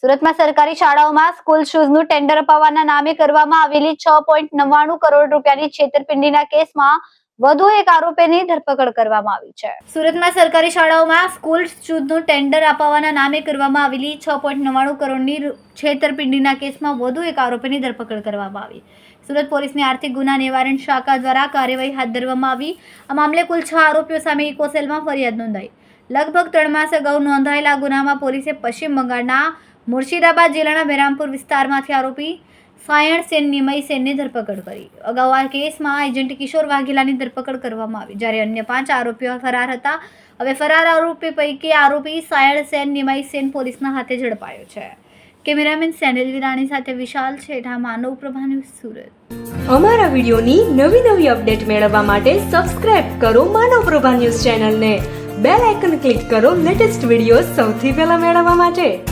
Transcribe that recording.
સુરતમાં સરકારી શાળાઓમાં સ્કૂલ શૂઝનું ટેન્ડર અપાવવાના નામે કરવામાં આવેલી 6.99 કરોડ રૂપિયાની છેતરપિંડીના કેસમાં વધુ એક આરોપીની ધરપકડ કરવામાં આવી છે. સુરતમાં સરકારી શાળાઓમાં સ્કૂલ શૂઝનું ટેન્ડર અપાવવાના નામે કરવામાં આવેલી 6.99 કરોડની છેતરપિંડીના કેસમાં વધુ એક આરોપીની ધરપકડ કરવામાં આવી. સુરત પોલીસની આર્થિક ગુના નિવારણ શાખા દ્વારા કાર્યવાહી હાથ ધરવામાં આવી. આ મામલે કુલ 6 આરોપીઓ સામે ઇકોસેલમાં ફરિયાદ નોંધાઈ. લગભગ 3 માસ અગાઉ નોંધાયેલા ગુનામાં પોલીસે પશ્ચિમ બંગાળના મુર્શિદાબાદ જિલ્લાના બેરામપુર વિસ્તારમાંથી આરોપી સાયણ સેન નિમય સેનની ધરપકડ કરી. અગાઉ આ કેસમાં એજન્ટ કિશોર વાઘેલાની ધરપકડ કરવામાં આવી, જ્યારે અન્ય 5 આરોપીઓ ફરાર હતા. હવે ફરાર આરોપી પૈકી આરોપી સાયણ સેન નિમય સેન પોલીસના હાથે ઝડપાયો છે. કેમેરામેન સેનિલ વિરાણી સાથે વિશાલ છેઠા, માનવ પ્રભા ન્યૂઝ, સુરત. અમારા વિડીયોની નવી અપડેટ મેળવવા માટે સબસ્ક્રાઇબ કરો માનવ પ્રભા ન્યૂઝ ચેનલને. બેલ આઇકન ક્લિક કરો લેટેસ્ટ વિડીયો સૌથી પહેલા મેળવવા માટે.